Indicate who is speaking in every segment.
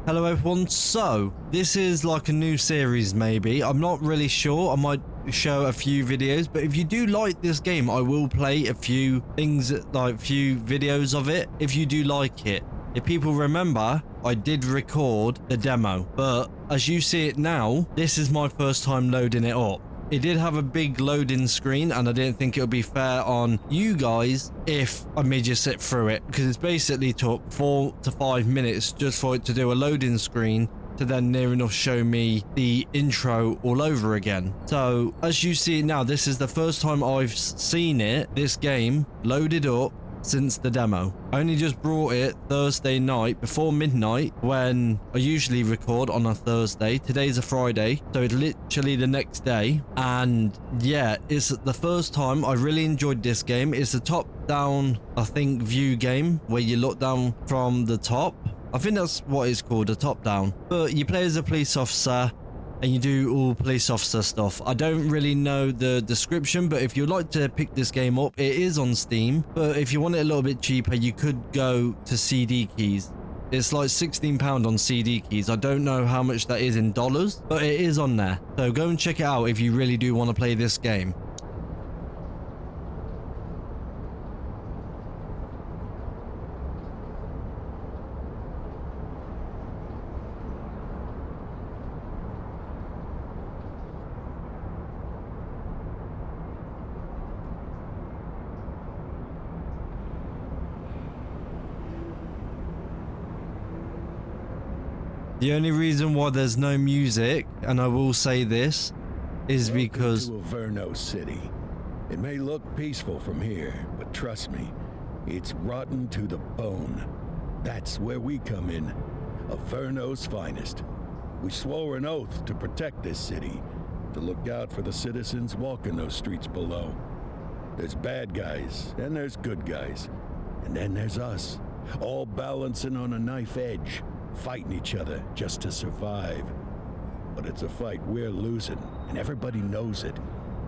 Speaker 1: Hello everyone, so this is like a new series maybe, I'm not really sure, I might show a few videos, but if you do like this game I will play a few things, like a few videos of it, if you do like it. If people remember, I did record the demo, but as you see it now, this is my first time loading it up. It did have a big loading screen and I didn't think it would be fair on you guys if I made you sit through it, because it's basically took 4 to 5 minutes just for it to do a loading screen to then near enough show me the intro all over again. So as you see it now, this is the first time I've seen it, this game, loaded up since the demo. I only just brought it Thursday night before midnight when I usually record on a Thursday. Today's a Friday, so it's literally the next day. And yeah, it's the first time. I really enjoyed this game. It's a top-down, I think, view game where you look down from the top. I think that's what it's called, a top-down. But you play as a police officer and you do all police officer stuff. I don't really know the description, but if you'd like to pick this game up, it is on Steam. But if you want it a little bit cheaper, you could go to CD Keys. It's like £16 on CD Keys. I don't know how much that is in dollars, but it is on there. So go and check it out if you really do want to play this game. The only reason why there's no music, and I will say this, is because...
Speaker 2: Welcome to Averno City. It may look peaceful from here, but trust me, it's rotten to the bone. That's where we come in. Averno's finest. We swore an oath to protect this city, to look out for the citizens walking those streets below. There's bad guys, and there's good guys, and then there's us, all balancing on a knife edge, fighting each other just to survive. But it's a fight we're losing, and everybody knows it.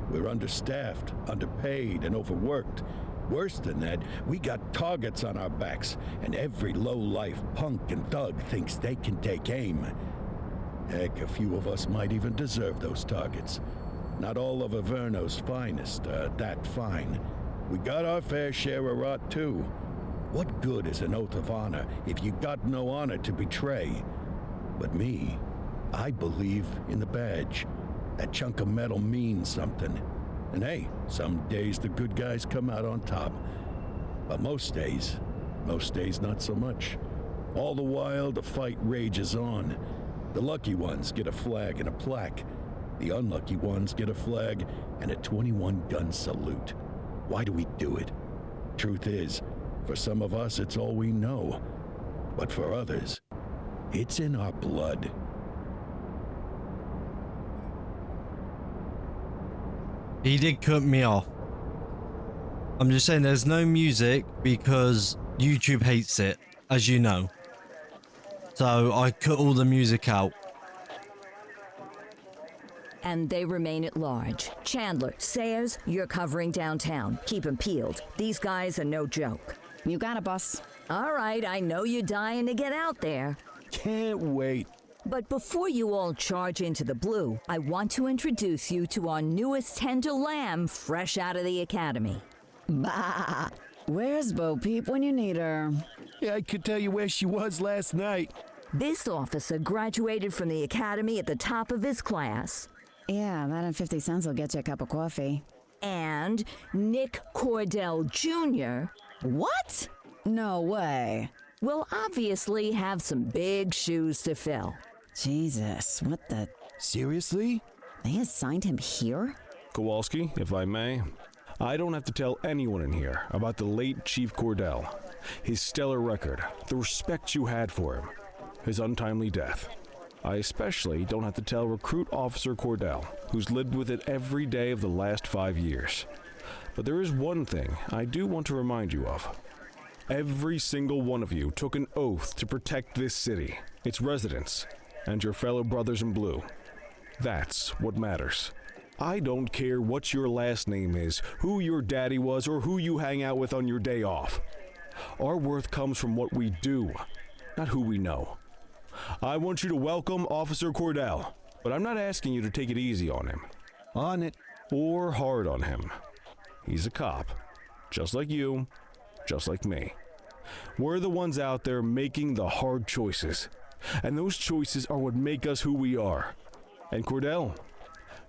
Speaker 2: We're understaffed, underpaid, and overworked. Worse than that, we got targets on our backs, and every low-life punk and thug thinks they can take aim. Heck, a few of us might even deserve those targets. Not all of Averno's finest are that fine. We got our fair share of rot, too. What good is an oath of honor if you got no honor to betray? But me, I believe in the badge. That chunk of metal means something. And hey, some days the good guys come out on top. But most days not so much. All the while, the fight rages on. The lucky ones get a flag and a plaque. The unlucky ones get a flag and a 21-gun salute. Why do we do it? Truth is, for some of us, it's all we know. But for others, it's in our blood.
Speaker 1: He did cut me off. I'm just saying there's no music because YouTube hates it, as you know. So I cut all the music out.
Speaker 3: And they remain at large. Chandler, Sayers, you're covering downtown. Keep 'em peeled. These guys are no joke.
Speaker 4: You got it, boss.
Speaker 3: All right, I know you're dying to get out there.
Speaker 2: Can't wait.
Speaker 3: But before you all charge into the blue, I want to introduce you to our newest tender lamb fresh out of the academy.
Speaker 4: Bah! Where's Bo Peep when you need her?
Speaker 2: Yeah, I could tell you where she was last night.
Speaker 3: This officer graduated from the academy at the top of his class.
Speaker 4: Yeah, that and 50 cents will get you a cup of coffee.
Speaker 3: And Nick Cordell Jr.
Speaker 4: What? No way.
Speaker 3: will obviously have some big shoes to fill.
Speaker 4: Jesus, what the...
Speaker 5: Seriously?
Speaker 4: They assigned him here?
Speaker 6: Kowalski, if I may, I don't have to tell anyone in here about the late Chief Cordell, his stellar record, the respect you had for him, his untimely death. I especially don't have to tell Recruit Officer Cordell, who's lived with it every day of the last 5 years. But there is one thing I do want to remind you of. Every single one of you took an oath to protect this city, its residents, and your fellow brothers in blue. That's what matters. I don't care what your last name is, who your daddy was, or who you hang out with on your day off. Our worth comes from what we do, not who we know. I want you to welcome Officer Cordell, but I'm not asking you to take it easy on him.
Speaker 2: On it.
Speaker 6: Or hard on him. He's a cop, just like you, just like me. We're the ones out there making the hard choices, and those choices are what make us who we are. And Cordell,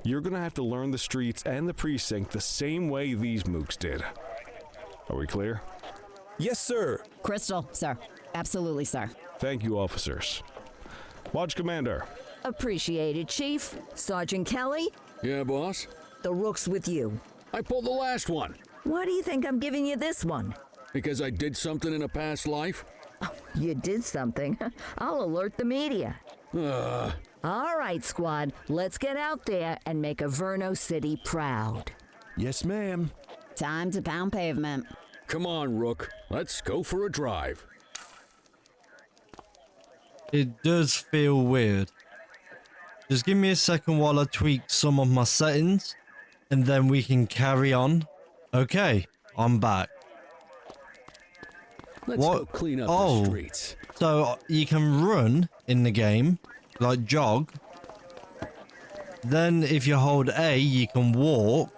Speaker 6: you're gonna have to learn the streets and the precinct the same way these mooks did. Are we clear?
Speaker 5: Yes, sir.
Speaker 4: Crystal, sir. Absolutely, sir.
Speaker 6: Thank you, officers. Watch Commander.
Speaker 3: Appreciated, Chief. Sergeant Kelly,
Speaker 7: Yeah, boss?
Speaker 3: the rook's with you.
Speaker 7: I pulled the last one.
Speaker 3: Why do you think I'm giving you this one?
Speaker 7: Because I did something in a past life?
Speaker 3: You did something. I'll alert the media. All right, squad. Let's get out there and make Averno City proud.
Speaker 2: Yes, ma'am.
Speaker 4: Time to pound pavement.
Speaker 7: Come on, Rook. Let's go for a drive.
Speaker 1: It does feel weird. Just give me a second while I tweak some of my settings, and then we can carry on. Okay, I'm back.
Speaker 7: Let's
Speaker 1: What?
Speaker 7: go clean up
Speaker 1: Oh.
Speaker 7: the streets.
Speaker 1: So you can run in the game, like jog. Then if you hold A, you can walk.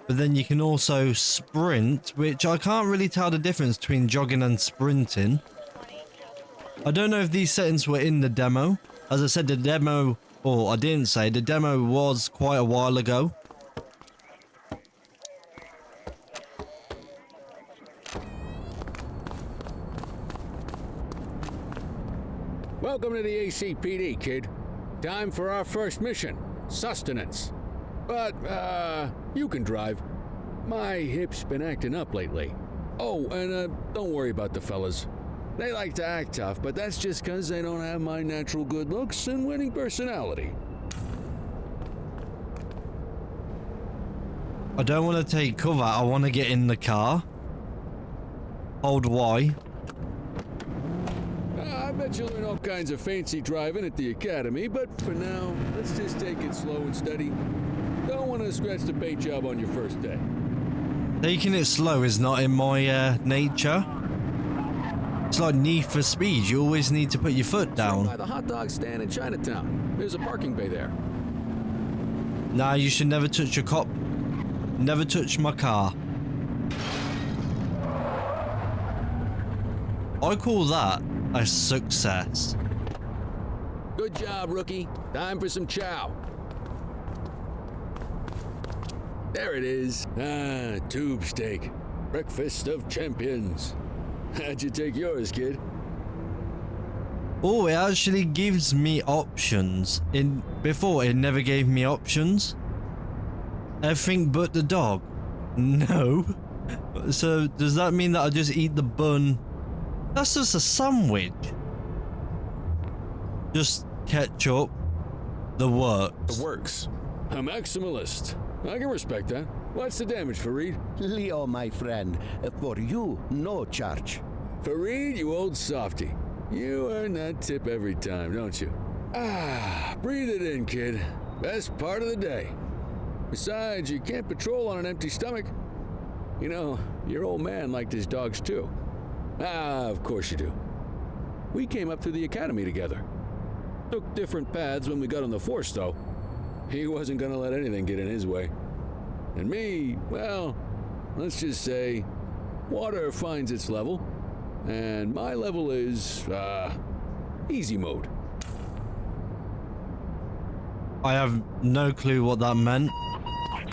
Speaker 1: But then you can also sprint, which I can't really tell the difference between jogging and sprinting. I don't know if these settings were in the demo. As I said, the demo, or I didn't say, the demo was quite a while ago.
Speaker 7: Welcome to the ACPD, kid. Time for our first mission, sustenance. But, you can drive. My hip's been acting up lately. Oh, and, don't worry about the fellas. They like to act tough, but that's just 'cause they don't have my natural good looks and winning personality.
Speaker 1: I don't want to take cover, I want to get in the car. Hold Y.
Speaker 7: I bet you'll learn all kinds of fancy driving at the academy, but for now, let's just take it slow and steady. Don't want to scratch the paint job on your first day.
Speaker 1: Taking it slow is not in my nature. It's like Need for Speed, you always need to put your foot
Speaker 7: By
Speaker 1: down.
Speaker 7: the hot dog stand in Chinatown. There's a parking bay there.
Speaker 1: Nah, you should never touch your cop. Never touch my car. I call that a success.
Speaker 7: Good job, rookie. Time for some chow. There it is. Ah, tube steak. Breakfast of champions. How'd you take yours, kid?
Speaker 1: Oh, it actually gives me options. Before, it never gave me options. Everything but the dog. No. So, does that mean that I just eat the bun? That's just a sandwich. Just ketchup. The works.
Speaker 5: The works.
Speaker 7: A maximalist. I can respect that. What's the damage, Fareed?
Speaker 2: Leo, my friend. For you, no charge.
Speaker 7: Fareed, you old softy. You earn that tip every time, don't you? Ah, breathe it in, kid. Best part of the day. Besides, you can't patrol on an empty stomach. You know, your old man liked his dogs too. Ah, of course you do. We came up through the academy together. Took different paths when we got on the force, though. He wasn't gonna let anything get in his way. And me, well, let's just say, water finds its level, and my level is, easy mode.
Speaker 1: I have no clue what that meant.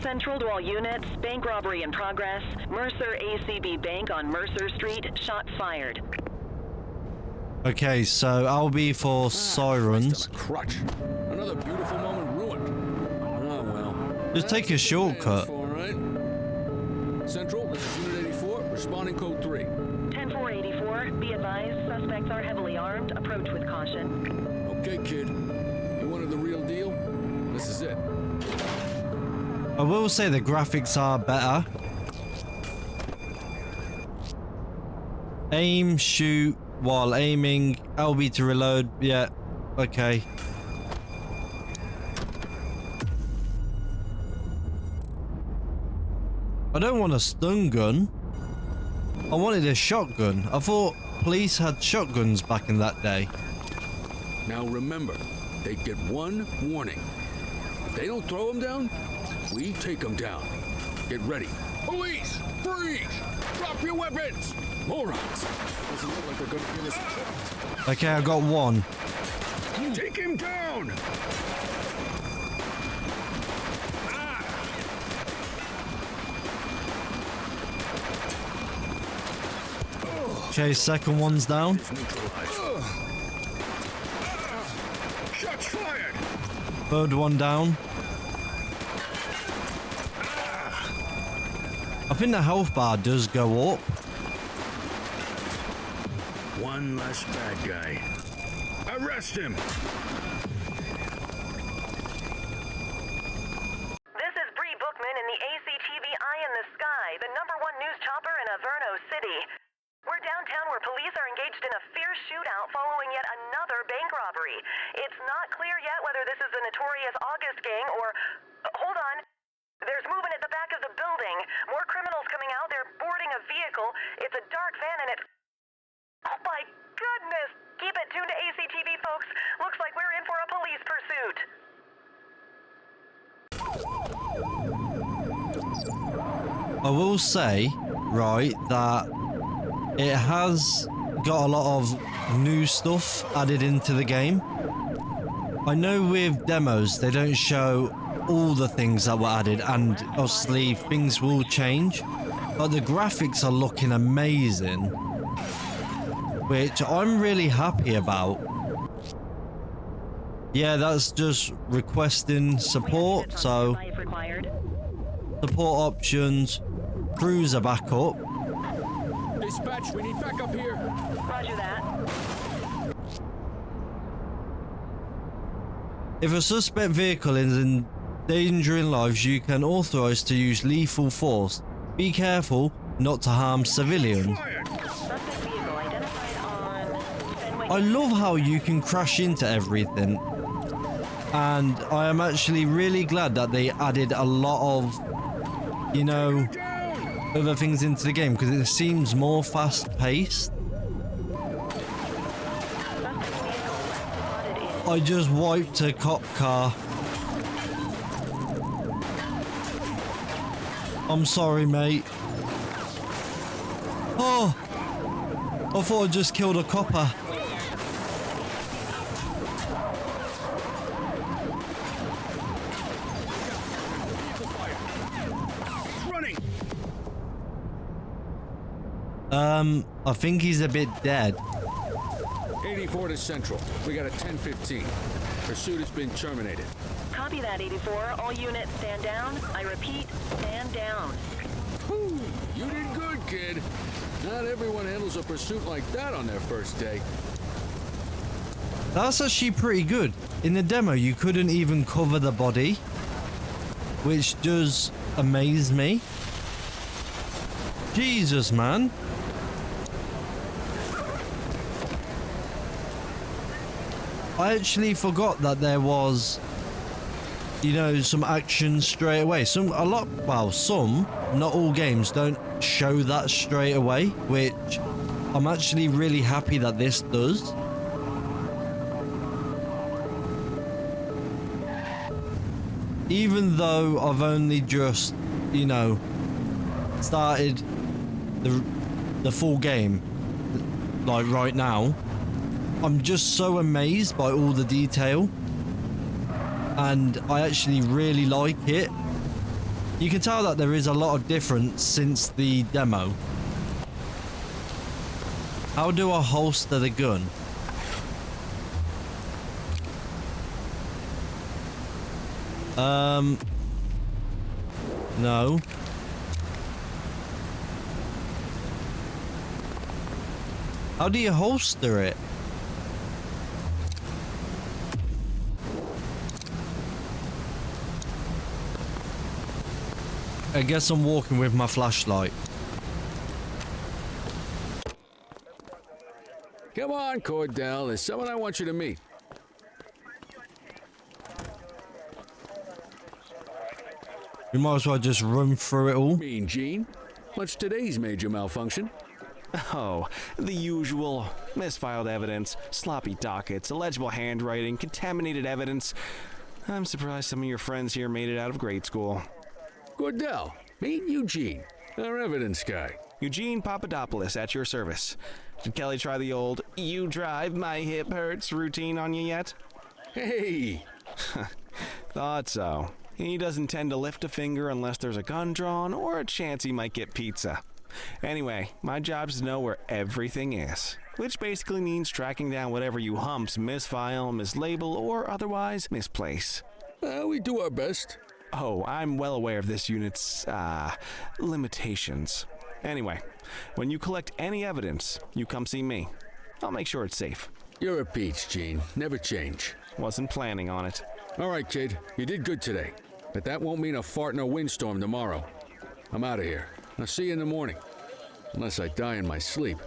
Speaker 8: Central to all units, bank robbery in progress. Mercer ACB Bank on Mercer Street, shot fired.
Speaker 1: Okay, so I'll be for sirens.
Speaker 7: Crutch. Another beautiful moment ruined. Oh well.
Speaker 1: Just take a shortcut.
Speaker 7: All right. Central, this is Unit 84, responding code 3.
Speaker 8: 10-484, be advised, suspects are heavily armed. Approach with caution.
Speaker 7: Okay, kid. You wanted the real deal? This is it.
Speaker 1: I will say the graphics are better. Aim, shoot while aiming. LB to reload. Yeah, okay. I don't want a stun gun. I wanted a shotgun. I thought police had shotguns back in that day.
Speaker 7: Now remember, they get one warning. If they don't throw them down, we take them down. Get ready. Police! Freeze! Drop your weapons! Morons! Doesn't look like they're going to give us a chance.
Speaker 1: Okay, I got one.
Speaker 7: Take him down!
Speaker 1: Okay, second one's down.
Speaker 7: Shots fired!
Speaker 1: Third one down. I think the health bar does go up.
Speaker 7: One less bad guy. Arrest him!
Speaker 8: This is Bree Bookman in the ACTV Eye in the Sky, the #1 news chopper in Averno City. We're downtown where police are engaged in a fierce shootout following yet another bank robbery. It's not clear yet whether this is the notorious August gang or... hold on. There's movement at the back of the building. More criminals coming out. They're boarding a vehicle. It's a dark van and it's... oh my goodness! Keep it tuned to ACTV, folks. Looks like we're in for a police pursuit.
Speaker 1: I will say, right, that it has got a lot of new stuff added into the game. I know with demos, they don't show all the things that were added, and obviously things will change, but the graphics are looking amazing, which I'm really happy about. Yeah, that's just requesting support, so support options, cruiser backup.
Speaker 7: Dispatch, we need backup here.
Speaker 8: Roger that.
Speaker 1: If a suspect vehicle is endangering lives, you can authorize to use lethal force. Be careful not to harm civilians.
Speaker 8: Suspect vehicle identified on Fenway.
Speaker 1: I love how you can crash into everything, and I am actually really glad that they added a lot of, you know, other things into the game, because it seems more fast-paced. I just wiped a cop car. I'm sorry, mate. Oh, I thought I just killed a copper. I think he's a bit dead.
Speaker 7: 84 to Central. We got a 10:15. Pursuit has been terminated.
Speaker 8: Copy that, 84. All units stand down. I repeat, stand down.
Speaker 7: Whew, you did good, kid. Not everyone handles a pursuit like that on their first day.
Speaker 1: That's actually pretty good. In the demo, you couldn't even cover the body, which does amaze me. Jesus, man. I actually forgot that there was, you know, some action straight away. Some, not all games don't show that straight away, which I'm actually really happy that this does. Even though I've only just, you know, started the full game, like right now, I'm just so amazed by all the detail, and I actually really like it. You can tell that there is a lot of difference since the demo. How do I holster the gun? No. How do you holster it? I guess I'm walking with my flashlight.
Speaker 7: Come on, Cordell. There's someone I want you to meet.
Speaker 1: You might as well just run through it all.
Speaker 7: Mean Gene? What's today's major malfunction?
Speaker 6: Oh, the usual. Misfiled evidence, sloppy dockets, illegible handwriting, contaminated evidence. I'm surprised some of your friends here made it out of grade school.
Speaker 7: Cordell, meet Eugene, our evidence guy.
Speaker 6: Eugene Papadopoulos at your service. Did Kelly try the old "you drive, my hip hurts" routine on you yet?
Speaker 7: Hey!
Speaker 6: Thought so. He doesn't tend to lift a finger unless there's a gun drawn or a chance he might get pizza. Anyway, my job's to know where everything is, which basically means tracking down whatever you humps misfile, mislabel, or otherwise misplace.
Speaker 7: We do our best.
Speaker 6: Oh, I'm well aware of this unit's, limitations. Anyway, when you collect any evidence, you come see me. I'll make sure it's safe.
Speaker 7: You're a peach, Gene. Never change.
Speaker 6: Wasn't planning on it.
Speaker 7: All right, kid. You did good today. But that won't mean a fart in a windstorm tomorrow. I'm out of here. I'll see you in the morning. Unless I die in my sleep.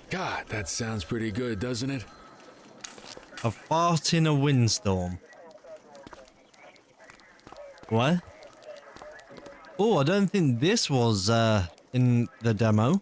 Speaker 7: God, that sounds pretty good, doesn't it?
Speaker 1: A fart in a windstorm. What? Oh, I don't think this was in the demo.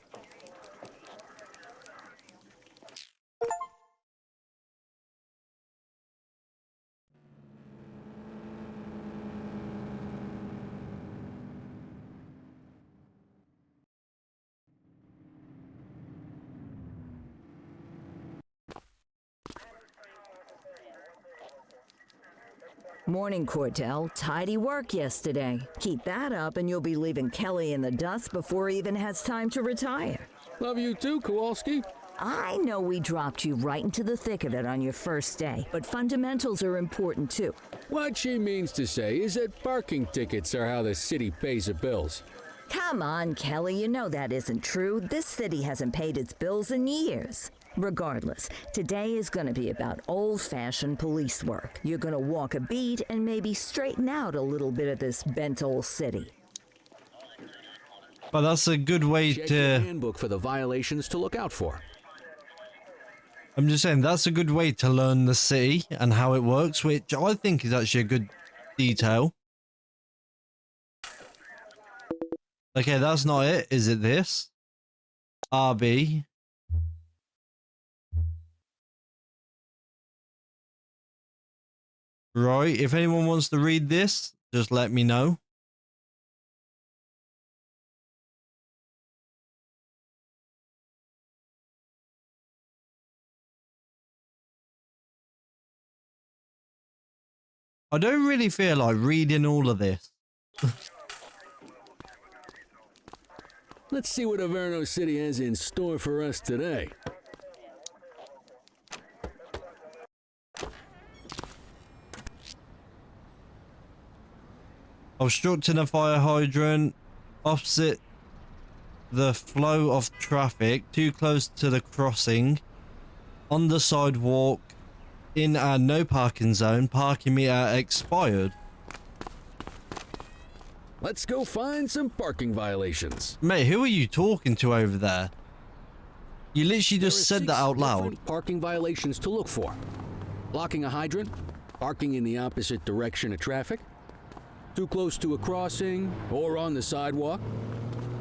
Speaker 3: Morning, Cordell. Tidy work yesterday. Keep that up and you'll be leaving Kelly in the dust before he even has time to retire.
Speaker 7: Love you too, Kowalski.
Speaker 3: I know we dropped you right into the thick of it on your first day, but fundamentals are important too.
Speaker 7: What she means to say is that parking tickets are how the city pays the bills.
Speaker 3: Come on, Kelly, you know that isn't true. This city hasn't paid its bills in years. Regardless, today is going to be about old-fashioned police work. You're going to walk a beat and maybe straighten out a little bit of this bent old city.
Speaker 1: But that's a good way
Speaker 7: Check
Speaker 1: to...
Speaker 7: your handbook for the violations to look out for.
Speaker 1: I'm just saying, that's a good way to learn the city and how it works, which I think is actually a good detail. Okay, that's not it. Is it this? RB. Right, if anyone wants to read this, just let me know. I don't really feel like reading all of this.
Speaker 7: Let's see what Averno City has in store for us today.
Speaker 1: Obstructing a fire hydrant opposite the flow of traffic, too close to the crossing, on the sidewalk, in a no parking zone, parking meter expired.
Speaker 7: Let's go find some parking violations.
Speaker 1: Mate, who are you talking to over there? You literally just said that out loud.
Speaker 7: Different parking violations to look for. Blocking a hydrant, parking in the opposite direction of traffic, too close to a crossing or on the sidewalk.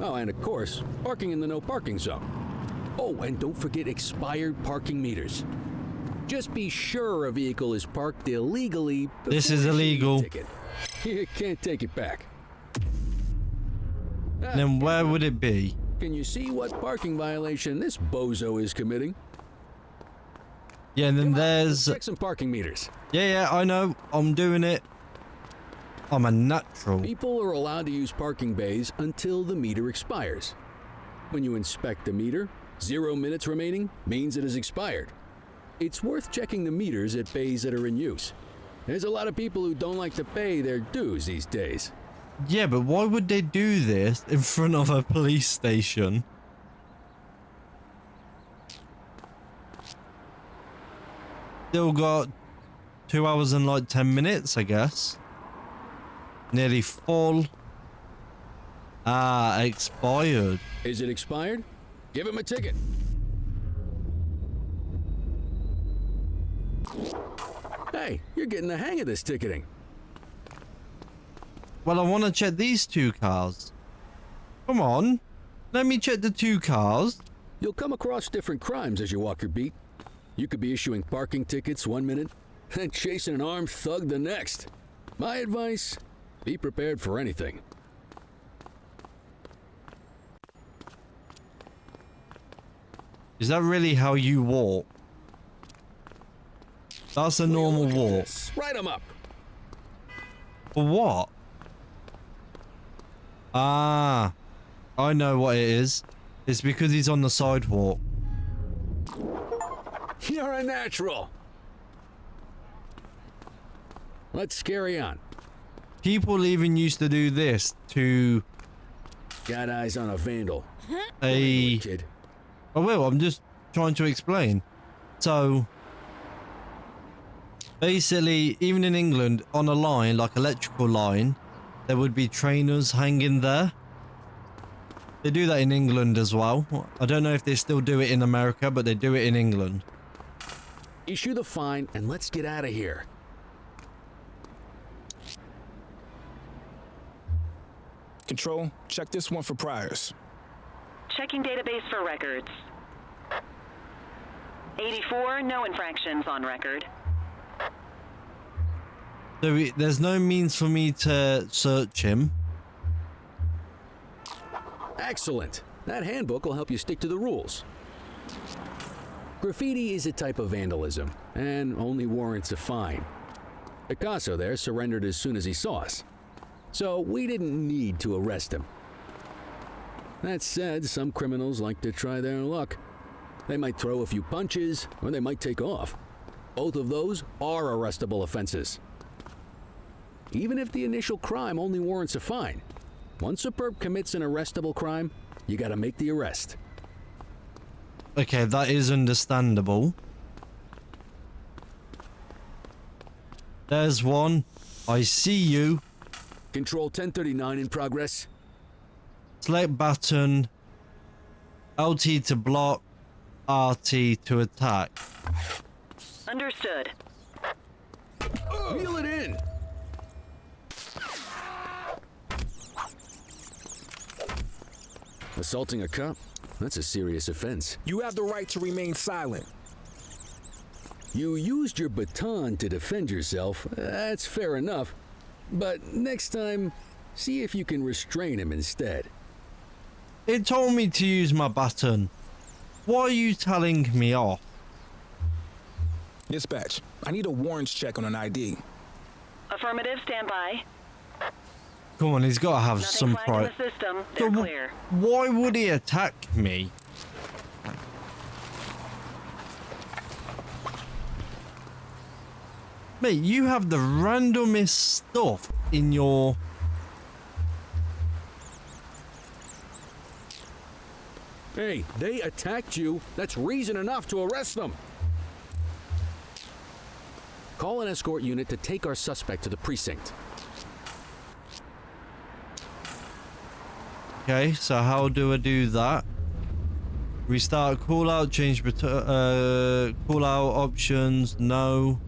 Speaker 7: Oh, and of course, parking in the no parking zone. Oh, and don't forget expired parking meters. Just be sure a vehicle is parked illegally.
Speaker 1: This is illegal.
Speaker 7: You can't take it back.
Speaker 1: Then where would it be?
Speaker 7: Can you see what parking violation this bozo is committing?
Speaker 1: Yeah, and then there's...
Speaker 7: Check some parking meters.
Speaker 1: Yeah, I know. I'm doing it. I'm a natural.
Speaker 7: People are allowed to use parking bays until the meter expires. When you inspect the meter, 0 minutes remaining means it has expired. It's worth checking the meters at bays that are in use. There's a lot of people who don't like to pay their dues these days.
Speaker 1: Yeah, but why would they do this in front of a police station? Still got 2 hours and like 10 minutes, I guess. Nearly full. Ah, expired.
Speaker 7: Is it expired? Give him a ticket. Hey, you're getting the hang of this ticketing.
Speaker 1: Well, I want to check these two cars. Come on. Let me check the two cars.
Speaker 7: You'll come across different crimes as you walk your beat. You could be issuing parking tickets one minute and chasing an armed thug the next. My advice, be prepared for anything.
Speaker 1: Is that really how you walk? That's a normal walk.
Speaker 7: Write 'em up.
Speaker 1: For what? Ah, I know what it is. It's because he's on the sidewalk.
Speaker 7: You're a natural. Let's carry on.
Speaker 1: People even used to do this to
Speaker 7: Got eyes on a vandal.
Speaker 1: a...
Speaker 7: Kid.
Speaker 1: Oh, well, I'm just trying to explain. So, basically, even in England, on a line, like electrical line, there would be trainers hanging there. They do that in England as well. I don't know if they still do it in America, but they do it in England.
Speaker 7: Issue the fine and let's get out of here.
Speaker 5: Control, check this one for priors.
Speaker 8: Checking database for records. 84, no infractions on record.
Speaker 1: So there's no means for me to search him.
Speaker 7: Excellent. That handbook will help you stick to the rules. Graffiti is a type of vandalism and only warrants a fine. Picasso there surrendered as soon as he saw us, so we didn't need to arrest him. That said, some criminals like to try their luck. They might throw a few punches, or they might take off. Both of those are arrestable offenses. Even if the initial crime only warrants a fine, once a perp commits an arrestable crime, you gotta make the arrest.
Speaker 1: Okay, that is understandable. There's one. I see you.
Speaker 7: Control 1039 in progress.
Speaker 1: Select button. LT to block. RT to attack.
Speaker 8: Understood.
Speaker 7: Reel it in! Assaulting a cop? That's a serious offense.
Speaker 5: You have the right to remain silent.
Speaker 7: You used your baton to defend yourself. That's fair enough. But next time, see if you can restrain him instead.
Speaker 1: It told me to use my button. Why are you telling me off?
Speaker 5: Dispatch, I need a warrants check on an ID.
Speaker 8: Affirmative, stand by.
Speaker 1: Come on, he's got to have
Speaker 8: Nothing
Speaker 1: some
Speaker 8: flagged in
Speaker 1: pride.
Speaker 8: the system.
Speaker 1: So
Speaker 8: They're clear.
Speaker 1: why would he attack me? Mate, you have the randomest stuff in your...
Speaker 7: Hey, they attacked you. That's reason enough to arrest them. Call an escort unit to take our suspect to the precinct.
Speaker 1: Okay, so how do I do that? Restart call out, change call out options, no.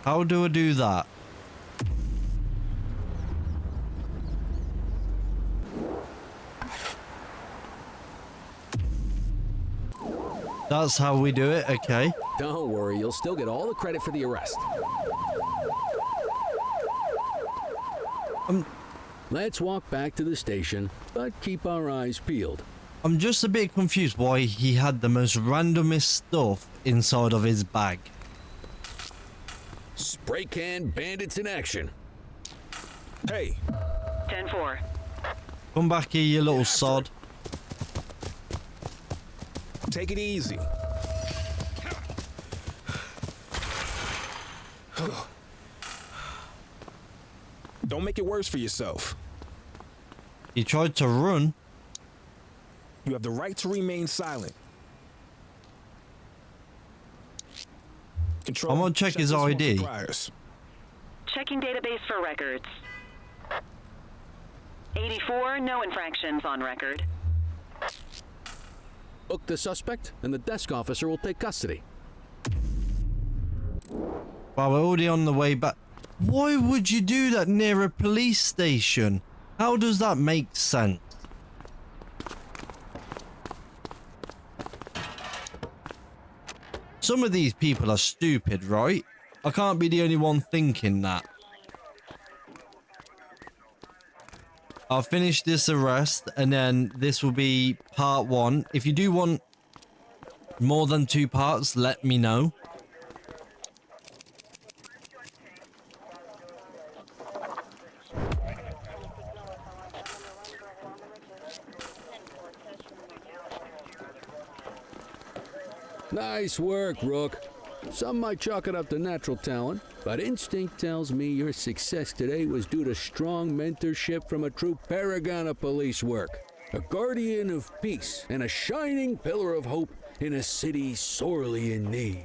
Speaker 1: How do I do that? That's how we do it, okay.
Speaker 7: Don't worry, you'll still get all the credit for the arrest. Let's walk back to the station, but keep our eyes peeled.
Speaker 1: I'm just a bit confused why he had the most randomest stuff inside of his bag.
Speaker 7: Spray can bandits in action.
Speaker 5: Hey,
Speaker 8: 10-4.
Speaker 1: Come back here, you little sod.
Speaker 5: take it easy. Don't make it worse for yourself.
Speaker 1: He tried to run.
Speaker 5: You have the right to remain silent. Control.
Speaker 1: I'm gonna check his
Speaker 5: this one for
Speaker 1: ID.
Speaker 5: priors.
Speaker 8: Checking database for records. 84, no infractions on record.
Speaker 7: Book the suspect, and the desk officer will take custody.
Speaker 1: Well, we're already on the way back. Why would you do that near a police station? How does that make sense? Some of these people are stupid, right? I can't be the only one thinking that. I'll finish this arrest and then this will be part 1. If you do want more than 2 parts, let me know.
Speaker 7: Nice work, Rook. Some might chalk it up to natural talent, but instinct tells me your success today was due to strong mentorship from a true paragon of police work, a guardian of peace, and a shining pillar of hope in a city sorely in need.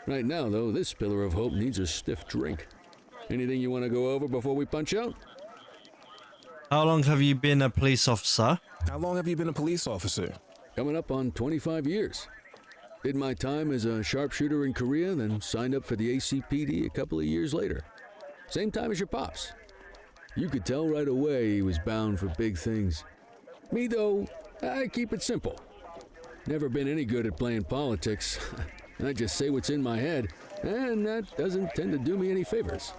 Speaker 7: Right now, though, this pillar of hope needs a stiff drink. Anything you want to go over before we punch out?
Speaker 1: How long have you been a police officer?
Speaker 5: How long have you been a police officer?
Speaker 7: Coming up on 25 years. Did my time as a sharpshooter in Korea, then signed up for the ACPD a couple of years later. Same time as your pops. You could tell right away he was bound for big things. Me, though, I keep it simple. Never been any good at playing politics. I just say what's in my head, and that doesn't tend to do me any favors.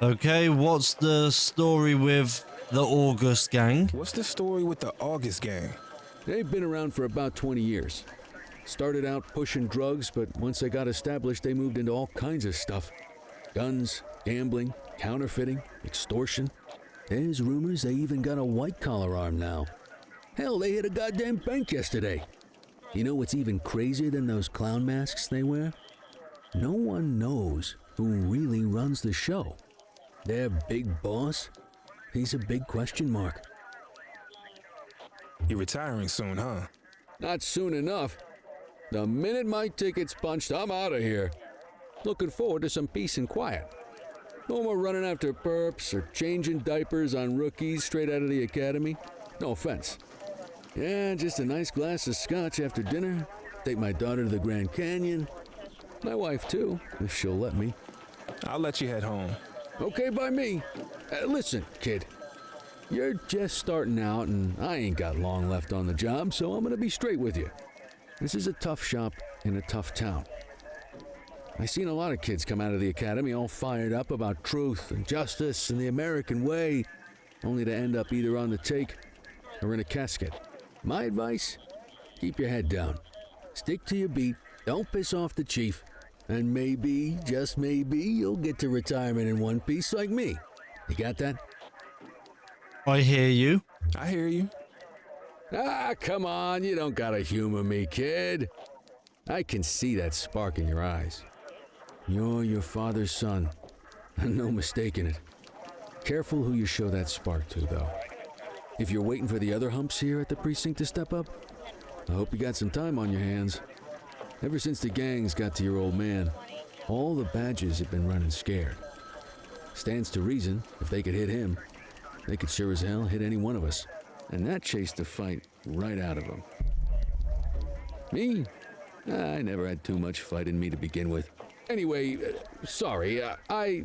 Speaker 1: Okay, what's the story with the August gang?
Speaker 5: What's the story with the August gang?
Speaker 7: They've been around for about 20 years. Started out pushing drugs, but once they got established, they moved into all kinds of stuff. Guns, gambling, counterfeiting, extortion. There's rumors they even got a white-collar arm now. Hell, they hit a goddamn bank yesterday. You know what's even crazier than those clown masks they wear? No one knows who really runs the show. Their big boss? He's a big question mark.
Speaker 5: You're retiring soon, huh?
Speaker 7: Not soon enough. The minute my ticket's punched, I'm out of here. Looking forward to some peace and quiet. No more running after perps or changing diapers on rookies straight out of the academy. No offense. Yeah, just a nice glass of scotch after dinner. Take my daughter to the Grand Canyon. My wife, too, if she'll let me.
Speaker 5: I'll let you head home.
Speaker 7: Okay by me. Listen, kid. You're just starting out, and I ain't got long left on the job, so I'm gonna be straight with you. This is a tough shop in a tough town. I seen a lot of kids come out of the academy all fired up about truth and justice and the American way, only to end up either on the take or in a casket. My advice? Keep your head down. Stick to your beat, don't piss off the chief, and maybe, just maybe, you'll get to retirement in one piece like me. You got that?
Speaker 1: I hear you.
Speaker 5: I hear you.
Speaker 7: Ah, come on, you don't gotta humor me, kid. I can see that spark in your eyes. You're your father's son, and no mistaking it. Careful who you show that spark to, though. If you're waiting for the other humps here at the precinct to step up, I hope you got some time on your hands. Ever since the gangs got to your old man, all the badges have been running scared. Stands to reason, if they could hit him, they could sure as hell hit any one of us. And that chased the fight right out of them. Me? I never had too much fight in me to begin with. Anyway, sorry, I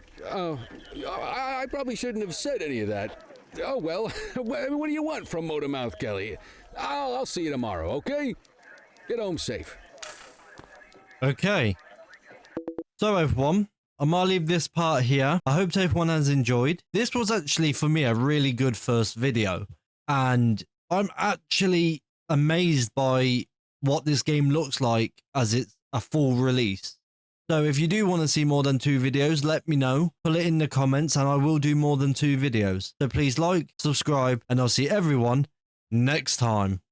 Speaker 7: probably shouldn't have said any of that. Oh well, what do you want from Motormouth Kelly? I'll see you tomorrow, okay? Get home safe.
Speaker 1: Okay. So everyone, I might leave this part here. I hope everyone has enjoyed. This was actually, for me, a really good first video. And I'm actually amazed by what this game looks like as it's a full release. So if you do want to see more than 2 videos, let me know. Put it in the comments and I will do more than 2 videos. So please like, subscribe, and I'll see everyone next time.